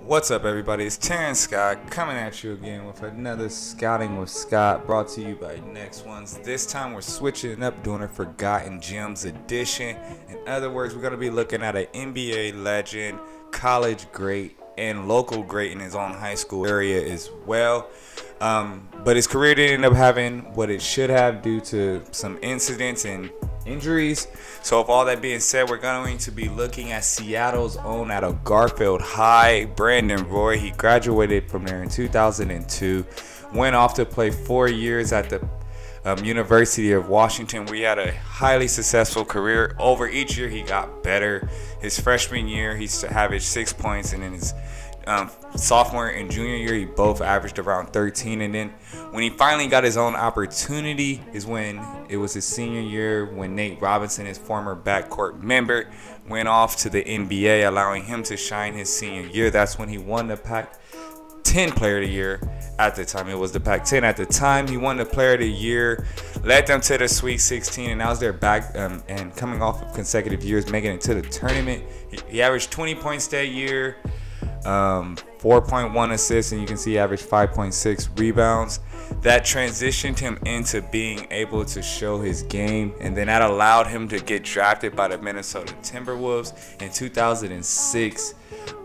What's up, everybody? It's Terrence Scott coming at you again with another Scouting with Scott brought to you by Nextones. This time we're switching it up, doing a Forgotten Gems edition. In other words, we're going to be looking at an NBA legend, college great, and local great in his own high school area as well. But his career didn't end up having what it should have due to some incidents and injuries. So with all that being said, we're going to be looking at Seattle's own out of Garfield High, Brandon Roy. He graduated from there in 2002, went off to play 4 years at the University of Washington, where he had a highly successful career. Over each year he got better. His freshman year he averaged 6 points, and in his sophomore and junior year he both averaged around 13. And then when he finally got his own opportunity is when it was his senior year, when Nate Robinson, his former backcourt member, went off to the NBA, allowing him to shine his senior year. That's when he won the Pac-10 Player of the Year. At the time it was the Pac-10. At the time he won the Player of the Year, led them to the Sweet 16, and now they're back and coming off of consecutive years making it to the tournament. He averaged 20 points that year, 4.1 assists, and you can see he averaged 5.6 rebounds. That transitioned him into being able to show his game, and then that allowed him to get drafted by the Minnesota Timberwolves in 2006.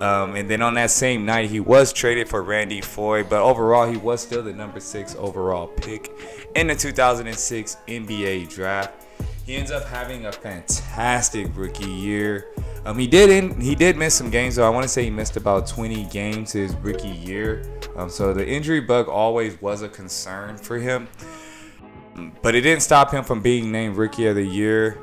And then on that same night he was traded for Randy Foye, but overall he was still the number 6 overall pick in the 2006 NBA draft. He ends up having a fantastic rookie year. He did miss some games, though. I want to say he missed about 20 games his rookie year. So the injury bug always was a concern for him. But it didn't stop him from being named Rookie of the Year.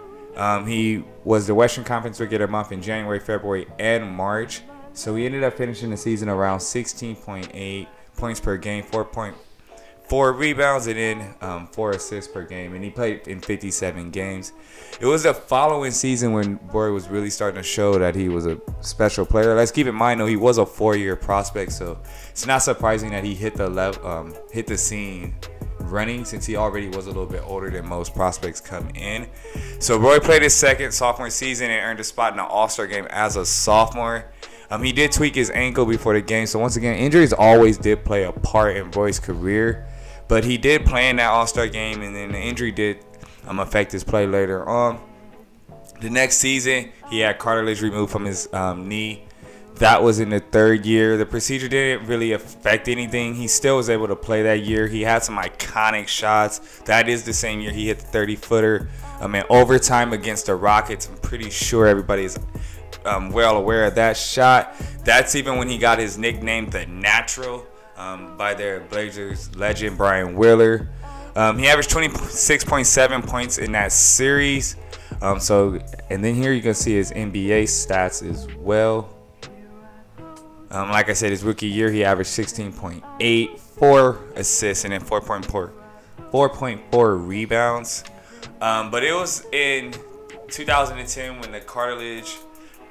He was the Western Conference Rookie of the Month in January, February, and March. So he ended up finishing the season around 16.8 points per game, 4.4 rebounds, and then 4 assists per game. And he played in 57 games. It was the following season when Roy was really starting to show that he was a special player. Let's keep in mind, though, he was a 4-year prospect, so it's not surprising that he hit the scene running, since he already was a little bit older than most prospects come in. So Roy played his second sophomore season and earned a spot in the All-Star game as a sophomore. He did tweak his ankle before the game, so once again, injuries always did play a part in Roy's career. But he did play in that All-Star game, and then the injury did affect his play later on. The next season, he had cartilage removed from his knee. That was in the 3rd year. The procedure didn't really affect anything. He still was able to play that year. He had some iconic shots. That is the same year he hit the 30-footer in overtime against the Rockets. I'm pretty sure everybody is well aware of that shot. That's even when he got his nickname, The Natural, by their Blazers legend Brian Wheeler. He averaged 26.7 points in that series. And then here you can see his NBA stats as well. Like I said, his rookie year he averaged 16.8, 4 assists, and then 4.4 rebounds. But it was in 2010 when the cartilage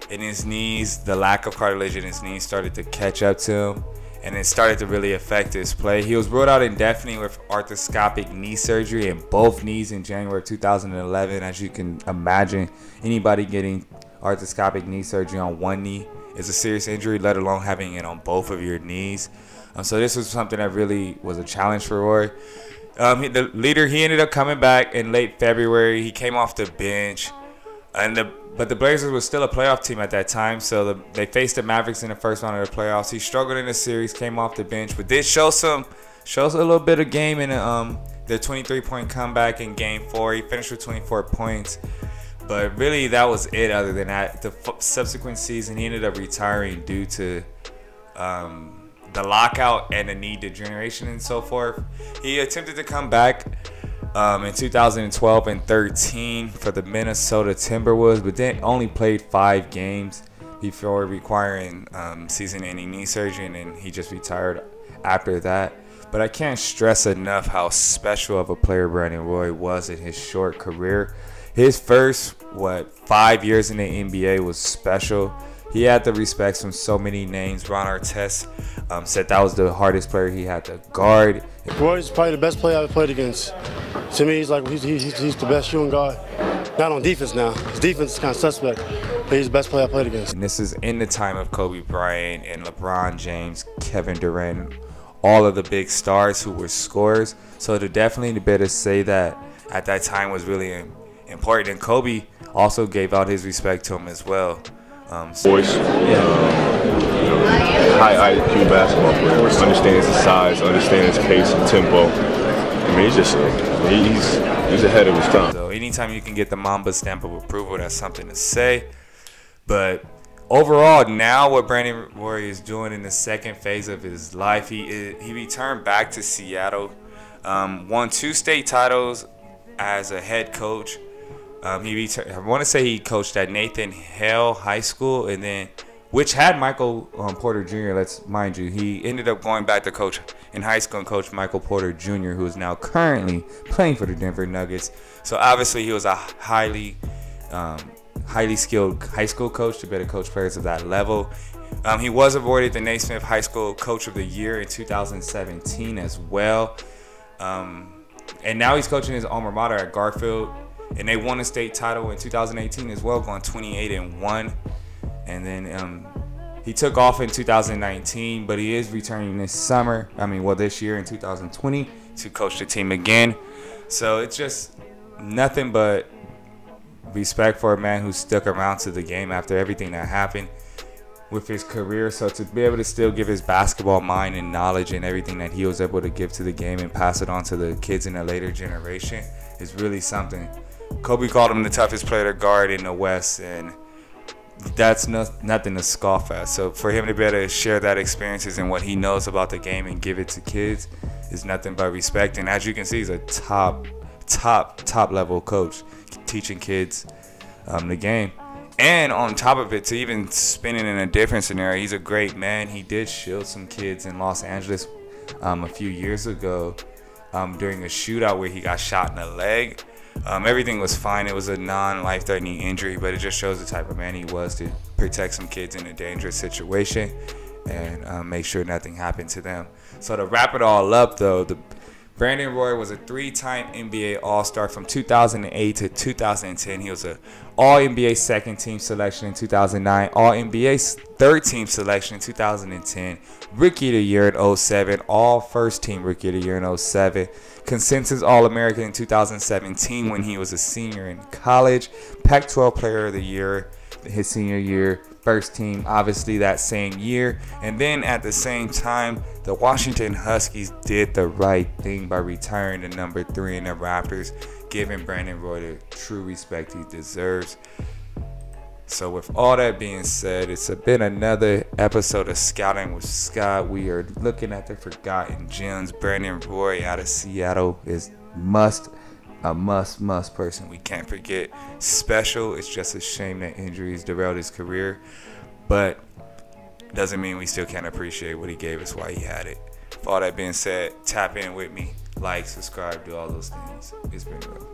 in his knees, the lack of cartilage in his knees, started to catch up to him, and it started to really affect his play. He was ruled out indefinitely with arthroscopic knee surgery in both knees in January 2011. As you can imagine, anybody getting arthroscopic knee surgery on one knee is a serious injury, let alone having it on both of your knees. So this was something that really was a challenge for Roy. He ended up coming back in late February. He came off the bench, but the Blazers was still a playoff team at that time, so they faced the Mavericks in the first round of the playoffs. He struggled in the series, came off the bench, but did show a little bit of game in the 23-point comeback in Game 4. He finished with 24 points, but really that was it. Other than that, the subsequent season he ended up retiring due to the lockout and the knee degeneration and so forth. He attempted to come back in 2012 and 13 for the Minnesota Timberwolves, but then only played 5 games before requiring season-ending knee surgery, and then he just retired after that. But I can't stress enough how special of a player Brandon Roy was in his short career. His first 5 years in the NBA was special. He had the respects from so many names. Ron Artest said that was the hardest player he had to guard. Roy's probably the best player I've played against. To me, he's the best shooting guard. Not on defense now. His defense is kind of suspect. but he's the best player I played against. And this is in the time of Kobe Bryant and LeBron James, Kevin Durant, all of the big stars who were scorers. So to definitely be able to say that at that time was really important. And Kobe also gave out his respect to him as well. Voice, high IQ basketball player, understands his size, understands his pace and tempo. I mean, he's ahead of his time. So anytime you can get the Mamba stamp of approval, that's something to say. But overall, now what Brandon Roy is doing in the second phase of his life, he returned back to Seattle, won 2 state titles as a head coach. I want to say he coached at Nathan Hale High School, and then which had Michael Porter Jr. Let's mind you, he ended up going back to coach in high school and coach Michael Porter Jr., who is now currently playing for the Denver Nuggets. So obviously he was a highly skilled high school coach to better coach players of that level. He was awarded the Naismith High School Coach of the Year in 2017 as well. And now he's coaching his alma mater at Garfield. And they won a state title in 2018 as well, going 28-1. And then he took off in 2019, but he is returning this summer. This year in 2020 to coach the team again. So it's just nothing but respect for a man who stuck around to the game after everything that happened with his career. So to be able to still give his basketball mind and knowledge and everything that he was able to give to the game and pass it on to the kids in the later generation is really something. Kobe called him the toughest player to guard in the West, and that's nothing to scoff at. So for him to be able to share that experiences and what he knows about the game and give it to kids is nothing but respect. And as you can see, he's a top level coach, teaching kids the game. And on top of it, to even spin it in a different scenario, he's a great man. He did shield some kids in Los Angeles a few years ago during a shootout where he got shot in the leg. Everything was fine. It was a non-life-threatening injury, but it just shows the type of man he was to protect some kids in a dangerous situation and make sure nothing happened to them. So to wrap it all up, though, Brandon Roy was a 3-time NBA All-Star from 2008 to 2010. He was an All-NBA second-team selection in 2009, All-NBA third-team selection in 2010, Rookie of the Year in 2007, All-First-Team Rookie of the Year in 2007, Consensus All-American in 2017 when he was a senior in college, Pac-12 Player of the Year his senior year, first team obviously that same year. And then at the same time, the Washington Huskies did the right thing by retiring the number 3 in the Raptors, giving Brandon Roy the true respect he deserves. So with all that being said, it's been another episode of Scouting with Scott. We are looking at the forgotten gems. Brandon Roy out of Seattle is a must person we can't forget. Special. It's just a shame that injuries derailed his career, but doesn't mean we still can't appreciate what he gave us while he had it. With all that being said, tap in with me, like, subscribe, do all those things. It's been real.